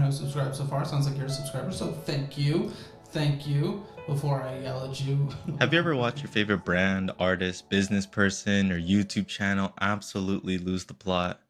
who has subscribed so far. Sounds like you're a subscriber, so thank you. Thank you. Before I yell at you. Have you ever watched your favorite brand, artist, business person, or YouTube channel absolutely lose the plot?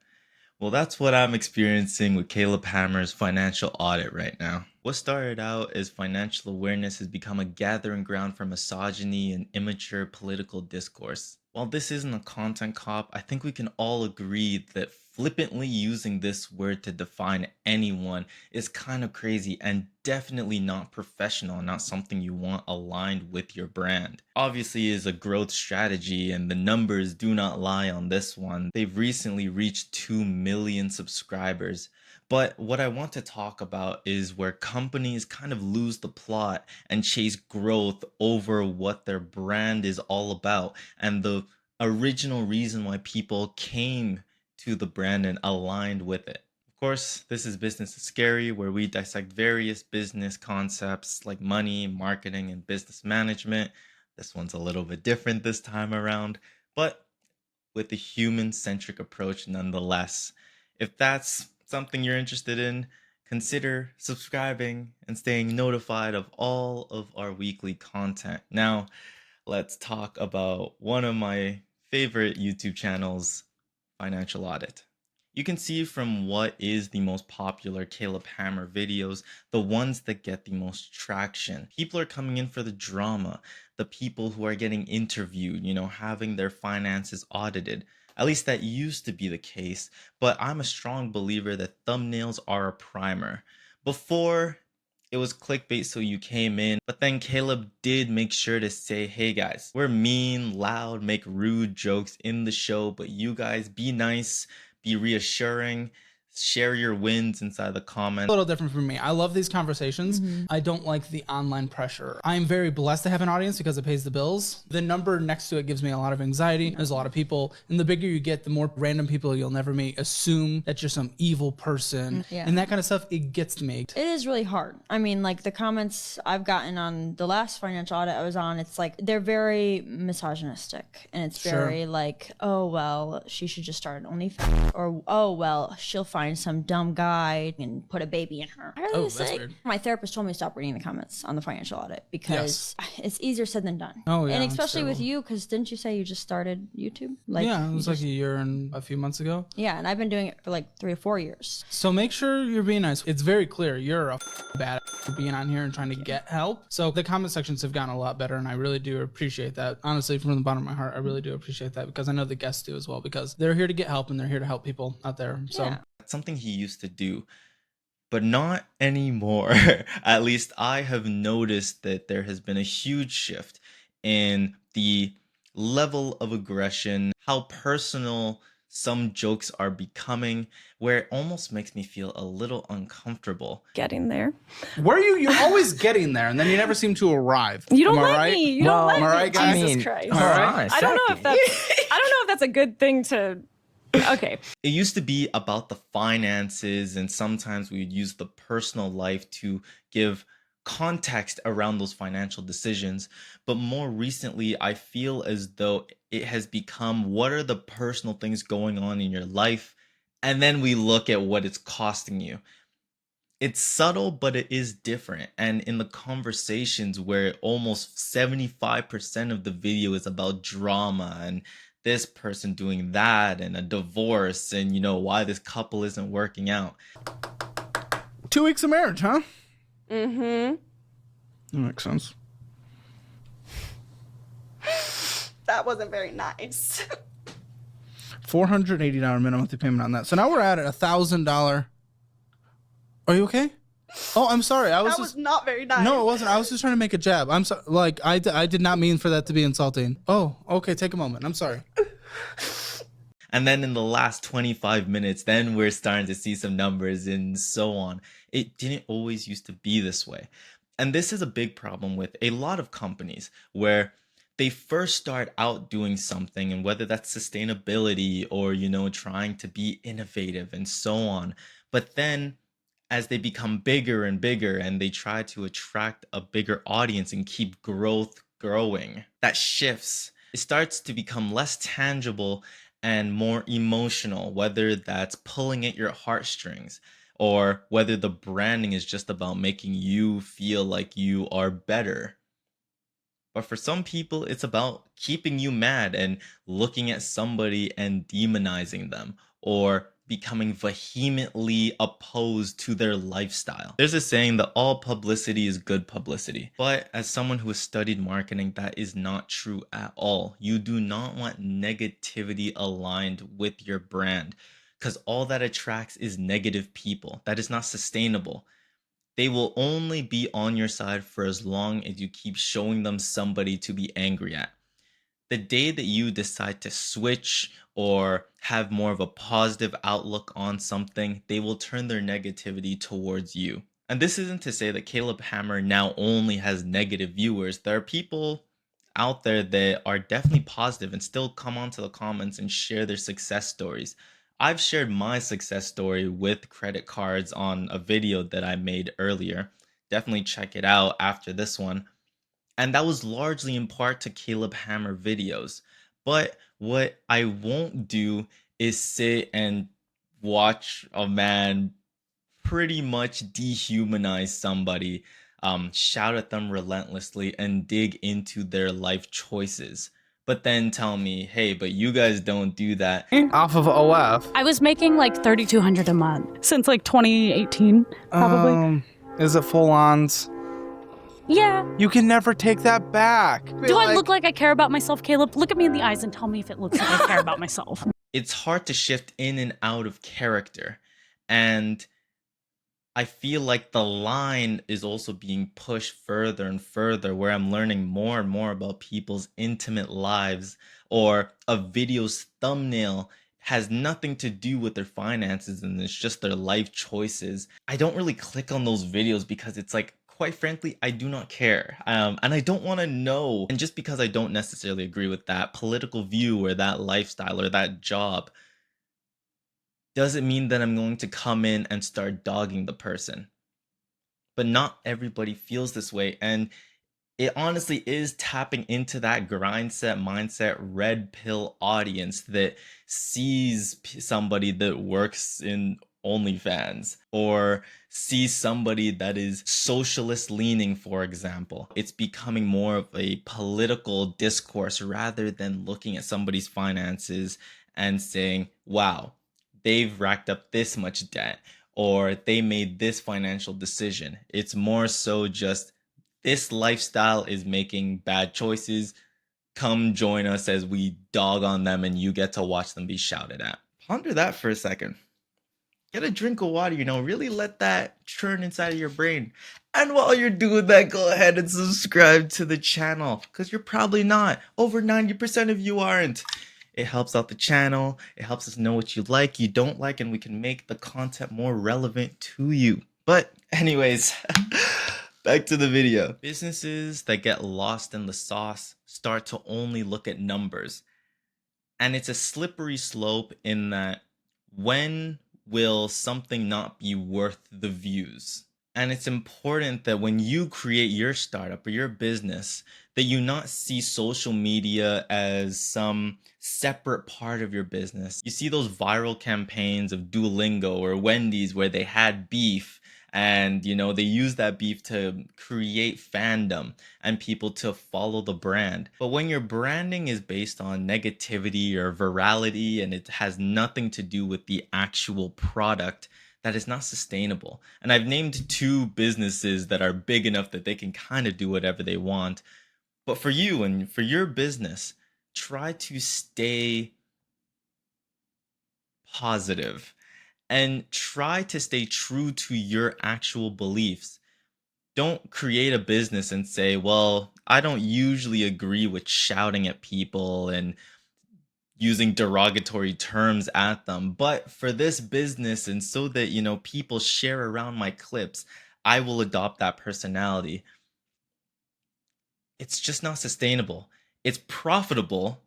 Well, that's what I'm experiencing with Caleb Hammer's Financial Audit right now. What started out as financial awareness has become a gathering ground for misogyny and immature political discourse. While this isn't a content cop, I think we can all agree that flippantly using this word to define anyone is kind of crazy and definitely not professional, not something you want aligned with your brand. Obviously, it is a growth strategy, and the numbers do not lie on this one. They've recently reached 2 million subscribers. But what I want to talk about is where companies kind of lose the plot and chase growth over what their brand is all about and the original reason why people came to the brand and aligned with it. Of course, this is Business is Scary, where we dissect various business concepts like money, marketing, and business management. This one's a little bit different this time around, but with a human-centric approach nonetheless. If that's something you're interested in, consider subscribing and staying notified of all of our weekly content. Now, let's talk about one of my favorite YouTube channels, Financial Audit. You can see from what is the most popular Caleb Hammer videos, the ones that get the most traction. People are coming in for the drama, the people who are getting interviewed, having their finances audited. At least that used to be the case, but I'm a strong believer that thumbnails are a primer. Before, it was clickbait so you came in, but then Caleb did make sure to say, hey guys, we're mean, loud, make rude jokes in the show, but you guys be nice, be reassuring, share your wins inside the comments. A little different for me. I love these conversations. I don't like the online pressure. I'm very blessed to have an audience because it pays the bills. The number next to it gives me a lot of anxiety. There's a lot of people, and the bigger you get, the more random people you'll never meet assume that you're some evil person. And that kind of stuff, it gets to me. It is really hard. I mean, like the comments I've gotten on the last financial audit I was on, it's like they're very misogynistic, and it's very like, oh well, she should just start an OnlyFans, or oh well, she'll find some dumb guy and put a baby in her. That's weird. My therapist told me to stop reading the comments on the financial audit because it's easier said than done. Oh yeah, and especially with you, because didn't you say you just started YouTube? Yeah, it was like a year and a few months ago. Yeah, and I've been doing it for like 3 or 4 years. So make sure you're being nice. It's very clear you're a bad for being on here and trying to get help. So the comment sections have gotten a lot better, and I really do appreciate that. Honestly, from the bottom of my heart, I really do appreciate that, because I know the guests do as well, because they're here to get help and they're here to help people out there. So. Yeah. Something he used to do, but not anymore. At least I have noticed that there has been a huge shift in the level of aggression, how personal some jokes are becoming, where it almost makes me feel a little uncomfortable. Getting there. Where are you? You're always getting there, and then you never seem to arrive. You don't Am I let right? me. You don't let am I right, me. guys? Jesus Christ. All right. I don't know if that's a good thing to. Okay. It used to be about the finances, and sometimes we would use the personal life to give context around those financial decisions. But more recently, I feel as though it has become, what are the personal things going on in your life? And then we look at what it's costing you. It's subtle, but it is different. And in the conversations where almost 75% of the video is about drama and this person doing that and a divorce and why this couple isn't working out. 2 weeks of marriage, huh? Mm-hmm. That makes sense. That wasn't very nice. $480 minimum monthly payment on that. So now we're at $1,000. Are you okay? Oh, I'm sorry. That was not very nice. No, it wasn't. I was just trying to make a jab. I'm sorry. Like, I did not mean for that to be insulting. Oh, okay. Take a moment. I'm sorry. And then in the last 25 minutes, then we're starting to see some numbers and so on. It didn't always used to be this way. And this is a big problem with a lot of companies where they first start out doing something, and whether that's sustainability or, trying to be innovative and so on. But then as they become bigger and bigger and they try to attract a bigger audience and keep growth growing, that shifts. It starts to become less tangible and more emotional, whether that's pulling at your heartstrings, or whether the branding is just about making you feel like you are better. But for some people, it's about keeping you mad and looking at somebody and demonizing them or becoming vehemently opposed to their lifestyle. There's a saying that all publicity is good publicity. But as someone who has studied marketing, that is not true at all. You do not want negativity aligned with your brand because all that attracts is negative people. That is not sustainable. They will only be on your side for as long as you keep showing them somebody to be angry at. The day that you decide to switch or have more of a positive outlook on something, they will turn their negativity towards you. And this isn't to say that Caleb Hammer now only has negative viewers. There are people out there that are definitely positive and still come onto the comments and share their success stories. I've shared my success story with credit cards on a video that I made earlier. Definitely check it out after this one. And that was largely in part to Caleb Hammer videos. But what I won't do is sit and watch a man pretty much dehumanize somebody, shout at them relentlessly, and dig into their life choices. But then tell me, hey, but you guys don't do that. Off of OF. I was making like $3,200 a month since like 2018, probably. Is it full-ons? Yeah. You can never take that back. Do I look like I care about myself, Caleb? Look at me in the eyes and tell me if it looks like I care about myself. It's hard to shift in and out of character. And I feel like the line is also being pushed further and further, where I'm learning more and more about people's intimate lives, or a video's thumbnail has nothing to do with their finances and it's just their life choices. I don't really click on those videos because it's like, quite frankly, I do not care. And I don't want to know. And just because I don't necessarily agree with that political view or that lifestyle or that job, doesn't mean that I'm going to come in and start dogging the person. But not everybody feels this way. And it honestly is tapping into that grind set mindset red pill audience that sees somebody that works in OnlyFans or sees somebody that is socialist leaning, for example. It's becoming more of a political discourse rather than looking at somebody's finances and saying, wow, they've racked up this much debt or they made this financial decision. It's more so just, this lifestyle is making bad choices. Come join us as we dog on them and you get to watch them be shouted at. Ponder that for a second. Get a drink of water, really let that churn inside of your brain. And while you're doing that, go ahead and subscribe to the channel, because you're probably not. Over 90% of you aren't. It helps out the channel. It helps us know what you like, you don't like, and we can make the content more relevant to you. But anyways, back to the video. Businesses that get lost in the sauce start to only look at numbers. And it's a slippery slope in that, when will something not be worth the views? And it's important that when you create your startup or your business, that you not see social media as some separate part of your business. You see those viral campaigns of Duolingo or Wendy's where they had beef, and they use that beef to create fandom and people to follow the brand. But when your branding is based on negativity or virality and it has nothing to do with the actual product, that is not sustainable. And I've named 2 businesses that are big enough that they can kind of do whatever they want. But for you and for your business, try to stay positive and try to stay true to your actual beliefs. Don't create a business and say, well, I don't usually agree with shouting at people and using derogatory terms at them, but for this business and so that people share around my clips, I will adopt that personality. It's just not sustainable. It's profitable.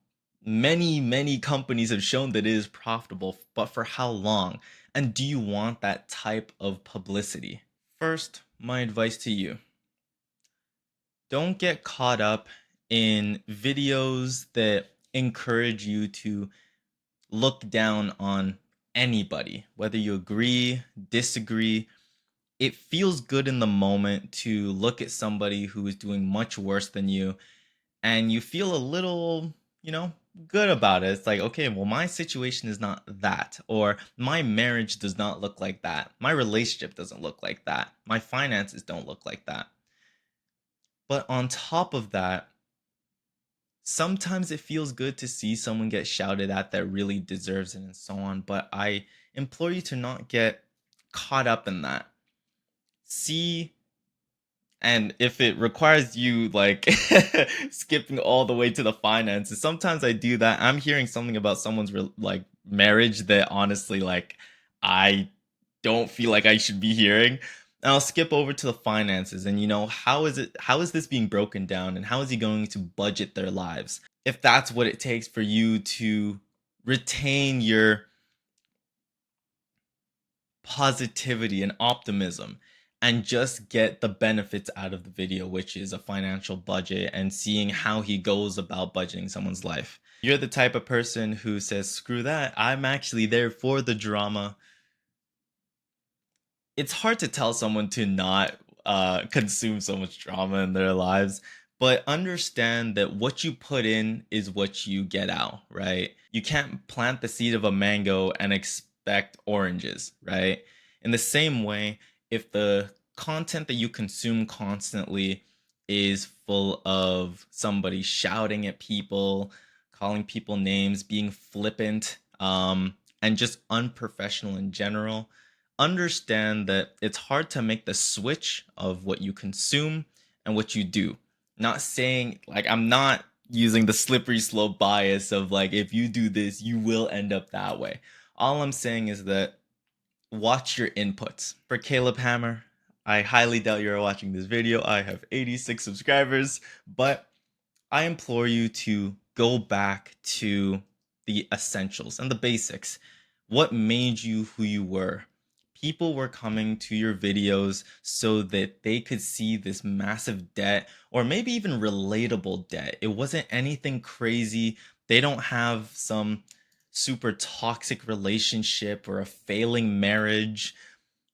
Many companies have shown that it is profitable, but for how long? And do you want that type of publicity? First, my advice to you: don't get caught up in videos that encourage you to look down on anybody, whether you agree, disagree. It feels good in the moment to look at somebody who is doing much worse than you, and you feel a little, good about it. It's like, okay, well, my situation is not that, or my marriage does not look like that. My relationship doesn't look like that. My finances don't look like that. But on top of that, sometimes it feels good to see someone get shouted at that really deserves it and so on. But I implore you to not get caught up in that. See, and if it requires you like skipping all the way to the finances, sometimes I do that. I'm hearing something about someone's like marriage that honestly, like, I don't feel like I should be hearing. And I'll skip over to the finances and how is this being broken down and how is he going to budget their lives? If that's what it takes for you to retain your positivity and optimism and just get the benefits out of the video, which is a financial budget and seeing how he goes about budgeting someone's life. You're the type of person who says, screw that, I'm actually there for the drama. It's hard to tell someone to not consume so much drama in their lives, but understand that what you put in is what you get out, right? You can't plant the seed of a mango and expect oranges, right? In the same way, if the content that you consume constantly is full of somebody shouting at people, calling people names, being flippant, and just unprofessional in general, understand that it's hard to make the switch of what you consume and what you do. Not saying, like, I'm not using the slippery slope bias of like, if you do this, you will end up that way. All I'm saying is that watch your inputs. For Caleb Hammer, I highly doubt you're watching this video. I have 86 subscribers, but I implore you to go back to the essentials and the basics. What made you who you were? People were coming to your videos so that they could see this massive debt or maybe even relatable debt. It wasn't anything crazy. They don't have some super toxic relationship or a failing marriage.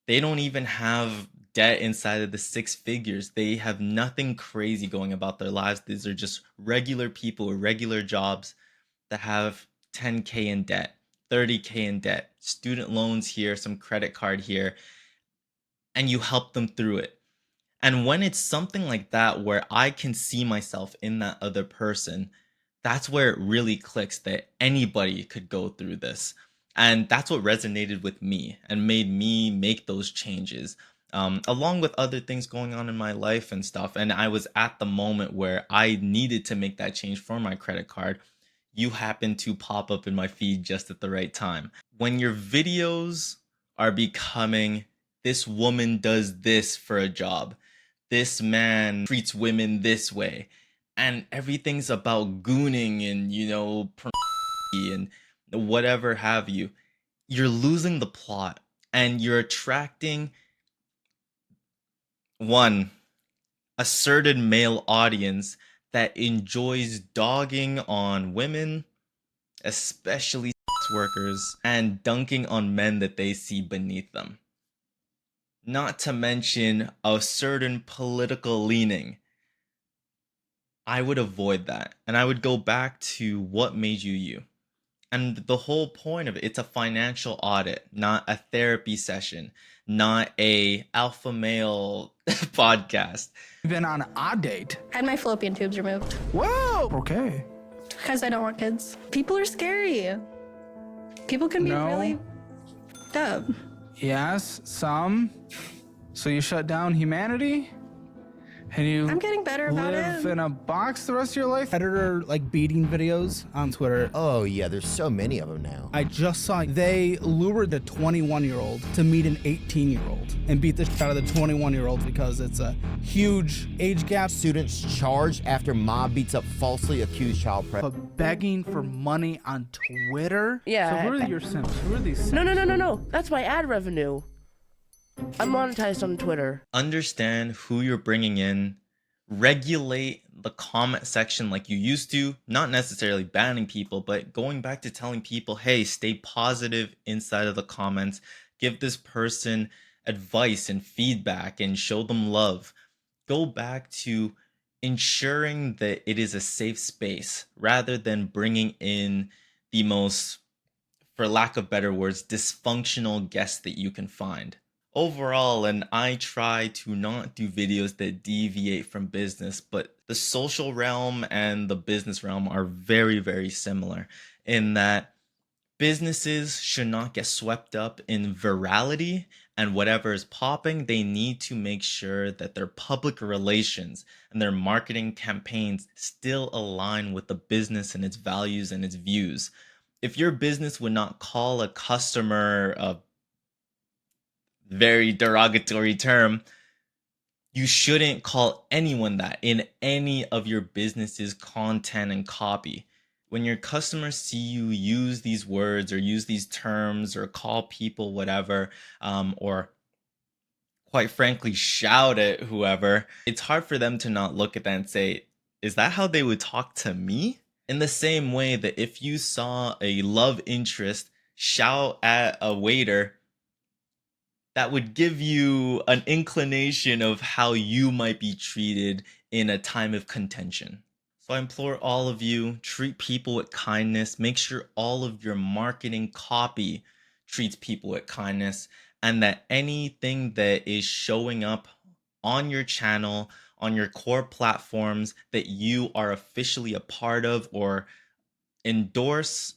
They don't even have debt inside of the six figures. They have nothing crazy going about their lives. These are just regular people with regular jobs that have 10K in debt, 30K in debt, student loans here, some credit card here, and you help them through it. And when it's something like that where I can see myself in that other person, that's where it really clicks that anybody could go through this. And that's what resonated with me and made me make those changes, along with other things going on in my life and stuff. And I was at the moment where I needed to make that change for my credit card. You happened to pop up in my feed just at the right time. When your videos are becoming, this woman does this for a job, this man treats women this way, and everything's about gooning and, and whatever have you, you're losing the plot and you're attracting one asserted male audience that enjoys dogging on women, especially sex workers, and dunking on men that they see beneath them. Not to mention a certain political leaning. I would avoid that. And I would go back to what made you you. And the whole point of it, it's a financial audit, not a therapy session, not a alpha male podcast. Been on a date. Had my fallopian tubes removed. Whoa. Okay. Because I don't want kids. People are scary. People can be really dumb. Yes, some. So you shut down humanity? And you I'm getting better about live it. in a box the rest of your life? Editor, like, beating videos on Twitter. Oh, yeah, there's so many of them now. I just saw they lured the 21-year-old to meet an 18-year-old and beat the shit out of the 21-year-old because it's a huge age gap. Students charged after mob beats up falsely accused child predator. But begging for money on Twitter? Yeah. So who are your simps? Who are these simps? No. That's my ad revenue. I'm monetized on Twitter. Understand who you're bringing in, regulate the comment section like you used to, not necessarily banning people, but going back to telling people, hey, stay positive inside of the comments, give this person advice and feedback and show them love. Go back to ensuring that it is a safe space rather than bringing in the most, for lack of better words, dysfunctional guests that you can find. Overall, and I try to not do videos that deviate from business, but the social realm and the business realm are very, very similar in that businesses should not get swept up in virality and whatever is popping. They need to make sure that their public relations and their marketing campaigns still align with the business and its values and its views. If your business would not call a customer a very derogatory term, you shouldn't call anyone that in any of your business's content and copy. When your customers see you use these words or use these terms or call people whatever, or quite frankly shout at whoever, it's hard for them to not look at that and say, is that how they would talk to me? In the same way that if you saw a love interest shout at a waiter, that would give you an inclination of how you might be treated in a time of contention. So I implore all of you, treat people with kindness. Make sure all of your marketing copy treats people with kindness, and that anything that is showing up on your channel, on your core platforms that you are officially a part of or endorse,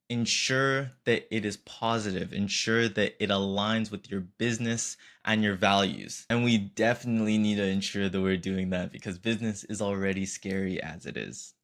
ensure that it is positive, ensure that it aligns with your business and your values. And we definitely need to ensure that we're doing that because business is already scary as it is.